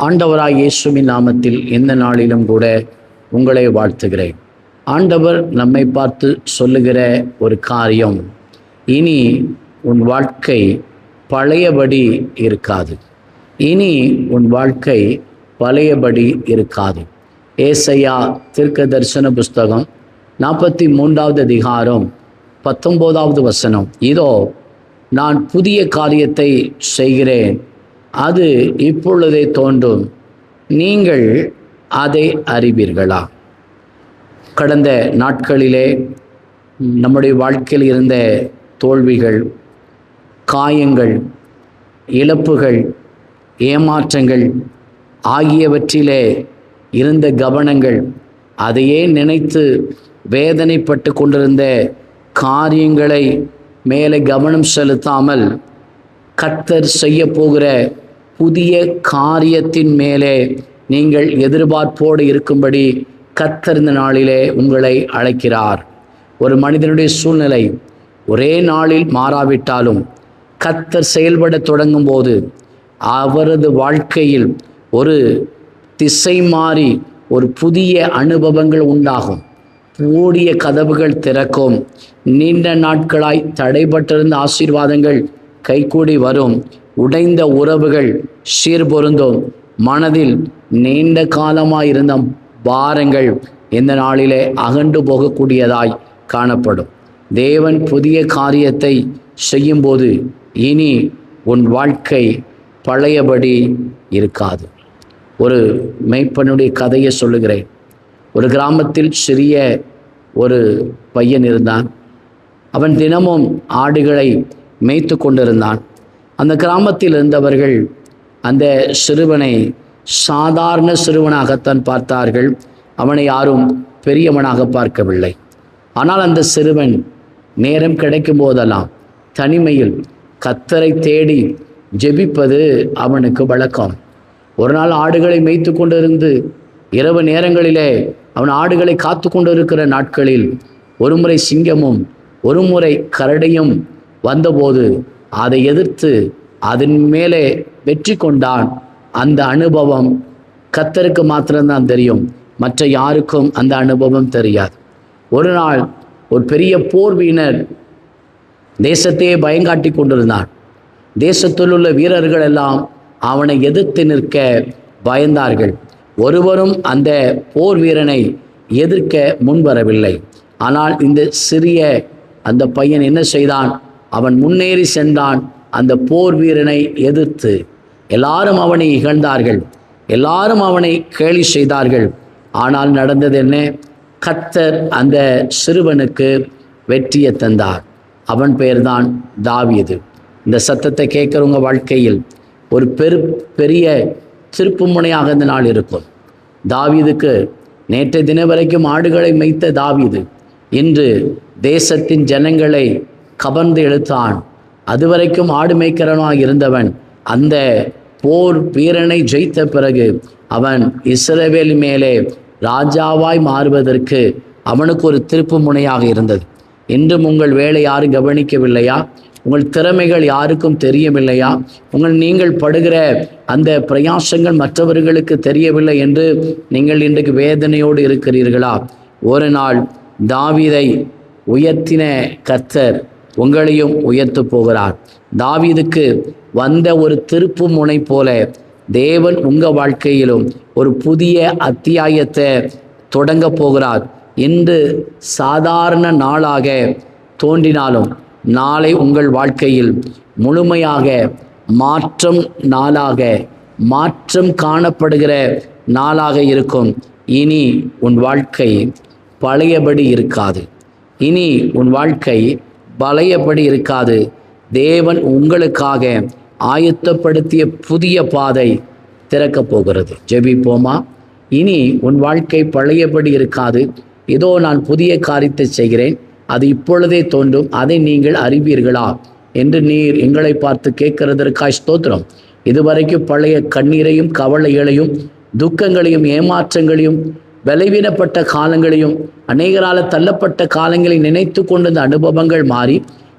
ஆண்டவராய் இயேசுவின் நாமத்தில் இந்த நாளிலும் கூட உங்களை வாழ்த்துகிறேன். ஆண்டவர் நம்மை பார்த்து சொல்லுகிற ஒரு காரியம், இனி உன் வாழ்க்கை பழையபடி இருக்காது. இனி உன் வாழ்க்கை பழையபடி இருக்காது. ஏசாயா தீர்க்க தரிசன புஸ்தகம் 43வது அதிகாரம் 19வது வசனம், இதோ நான் புதிய காரியத்தை செய்கிறேன், அது இப்பொழுதே தோன்றும், நீங்கள் அதை அறிவீர்களா? கடந்த நாட்களிலே நம்முடைய வாழ்க்கையில் இருந்த தோல்விகள், காயங்கள், இழப்புகள், ஏமாற்றங்கள் ஆகியவற்றிலே இருந்த கவனங்கள், அதையே நினைத்து வேதனைப்பட்டு கொண்டிருந்த காரியங்களை மேலே கவனம் செலுத்தாமல் கர்த்தர் செய்ய போகிற புதிய காரியத்தின் மேலே நீங்கள் எதிர்பார்ப்போடு இருக்கும்படி கர்த்தர் இந்த நாளிலே உங்களை அழைக்கிறார். ஒரு மனிதனுடைய சூழ்நிலை ஒரே நாளில் மாறாவிட்டாலும் கர்த்தர் செயல்பட தொடங்கும் போது அவரது வாழ்க்கையில் ஒரு திசை மாறி ஒரு புதிய அனுபவங்கள் உண்டாகும். ஓடிய கதவுகள் திறக்கும். நீண்ட நாட்களாய் தடைபட்டிருந்த ஆசீர்வாதங்கள் கைகூடி வரும். உடைந்த உறவுகள் சீர்பொருந்தும். மனதில் நீண்ட காலமாயிருந்த பாரங்கள் இந்த நாளிலே அகன்று போகக்கூடியதாய் காணப்படும். தேவன் புதிய காரியத்தை செய்யும்போது இனி உன் வாழ்க்கை பழையபடி இருக்காது. ஒரு மெய்ப்பனுடைய கதையை சொல்லுகிறேன். ஒரு கிராமத்தில் சிறிய ஒரு பையன் இருந்தான். அவன் தினமும் ஆடுகளை மேய்த்து கொண்டிருந்தான். அந்த கிராமத்தில் இருந்தவர்கள் அந்த சிறுவனை சாதாரண சிறுவனாகத்தான் பார்த்தார்கள். அவனை யாரும் பெரியவனாக பார்க்கவில்லை. ஆனால் அந்த சிறுவன் நேரம் கிடைக்கும் போதெல்லாம் தனிமையில் கர்த்தரை தேடி ஜெபிப்பது அவனுக்கு வழக்கம். ஒரு நாள் ஆடுகளை மேய்த்து கொண்டிருந்து இரவு நேரங்களிலே அவன் ஆடுகளை காத்து கொண்டிருக்கிற நாட்களில் ஒருமுறை சிங்கமும் ஒருமுறை கரடியும் வந்தபோது அதை எதிர்த்து அதன் மேலே வெற்றி கொண்டான். அந்த அனுபவம் கர்த்தருக்கு மாத்திரம்தான் தெரியும், மற்ற யாருக்கும் அந்த அனுபவம் தெரியாது. ஒரு நாள் ஒரு பெரிய போர் வீரர் தேசத்தையே பயங்காட்டி கொண்டிருந்தான். தேசத்தில் உள்ள வீரர்கள் எல்லாம் அவனை எதிர்த்து நிற்க பயந்தார்கள். ஒருவரும் அந்த போர் வீரனை எதிர்க்க முன்வரவில்லை. ஆனால் இந்த சிறிய அந்த பையன் என்ன செய்தான்? அவன் முன்னேறி சென்றான். அந்த போர் வீரனை எதிர்த்து எல்லாரும் அவனை இகழ்ந்தார்கள், எல்லாரும் அவனை கேலி செய்தார்கள். ஆனால் நடந்தது என்ன? கர்த்தர் அந்த சிறுவனுக்கு வெற்றியை தந்தார். அவன் பெயர்தான் தாவீது. இந்த சத்தத்தை கேட்குறவங்க வாழ்க்கையில் ஒரு பெரிய திருப்பு முனையாக இந்த நாள் இருக்கும். தாவீதுக்கு நேற்று தினம் வரைக்கும் ஆடுகளை மேய்த்த தாவீது இன்று தேசத்தின் ஜனங்களை கவர்ந்து இழுத்தான். அதுவரைக்கும் ஆடு மேய்க்கிறவனாக இருந்தவன் அந்த போர் வீரனை ஜெயித்த பிறகு அவன் இஸ்ரவேல் மேலே ராஜாவாய் மாறுவதற்கு அவனுக்கு ஒரு திருப்பு முனையாக இருந்தது. இன்றும் உங்கள் வேலை யாரும் கவனிக்கவில்லையா? உங்கள் திறமைகள் யாருக்கும் தெரியவில்லையா? நீங்கள் படுகிற அந்த பிரயாசங்கள் மற்றவர்களுக்கு தெரியவில்லை என்று நீங்கள் இன்றைக்கு வேதனையோடு இருக்கிறீர்களா? ஒரு நாள் தாவீதை உயர்த்தின கர்த்தர் உங்களையும் உயர்த்த போகிறார். தாவீதுக்கு வந்த ஒரு திருப்பு முனை போல தேவன் உங்கள் வாழ்க்கையிலும் ஒரு புதிய அத்தியாயத்தை தொடங்க போகிறார். இன்று சாதாரண நாளாக தோன்றினாலும் நாளை உங்கள் வாழ்க்கையில் முழுமையாக மாற்றம் நாளாக, மாற்றம் காணப்படுகிற நாளாக இருக்கும். இனி உன் வாழ்க்கை பழையபடி இருக்காது. இனி உன் வாழ்க்கை பழையபடி இருக்காது. தேவன் உங்களுக்காக ஆயத்தப்படுத்திய புதிய பாதை திறக்கப் போகிறது. ஜெபிப்போமா? இனி உன் வாழ்க்கை பழையபடி இருக்காது. இதோ நான் புதிய காரியத்தை செய்கிறேன், அது இப்பொழுதே தோன்றும், அதை நீங்கள் அறிவீர்களா என்று நீர் எங்களை பார்த்து கேட்கிறதற்காய் ஸ்தோத்திரம். இதுவரைக்கும் பழைய கண்ணீரையும் கவலைகளையும் துக்கங்களையும் ஏமாற்றங்களையும் பலவீனப்பட்ட காலங்களையும் அநேகரால் தள்ளப்பட்ட காலங்களை நினைத்து கொண்டு இந்த அனுபவங்கள் மாறி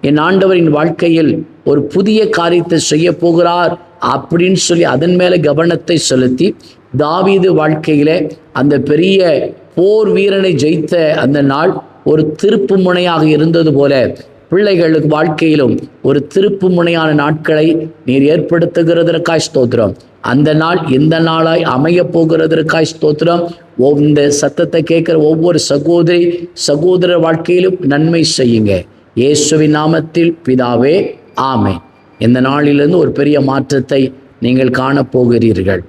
என் ஆண்டவரின் வாழ்க்கையில் ஒரு புதிய காரியத்தை செய்ய போகிறார் அப்படின்னு சொல்லி அதன் மேலே கவனத்தை செலுத்தி தாவீது வாழ்க்கையிலே அந்த பெரிய போர் வீரனை ஜெயித்த அந்த நாள் ஒரு திருப்பு முனையாக இருந்தது போல பிள்ளைகளுக்கு வாழ்க்கையிலும் ஒரு திருப்பு முனையான நாட்களை நீர் ஏற்படுத்துகிறதற்காய் ஸ்தோத்திரம். அந்த நாள் எந்த நாளாய் அமைய போகிறதற்காய் ஸ்தோத்திரம். இந்த சத்தத்தை கேட்கிற ஒவ்வொரு சகோதரர் வாழ்க்கையிலும் நன்மை செய்யுங்க. இயேசுவின் நாமத்தில் பிதாவே, ஆமென். இந்த நாளிலிருந்து ஒரு பெரிய மாற்றத்தை நீங்கள் காணப்போகிறீர்கள்.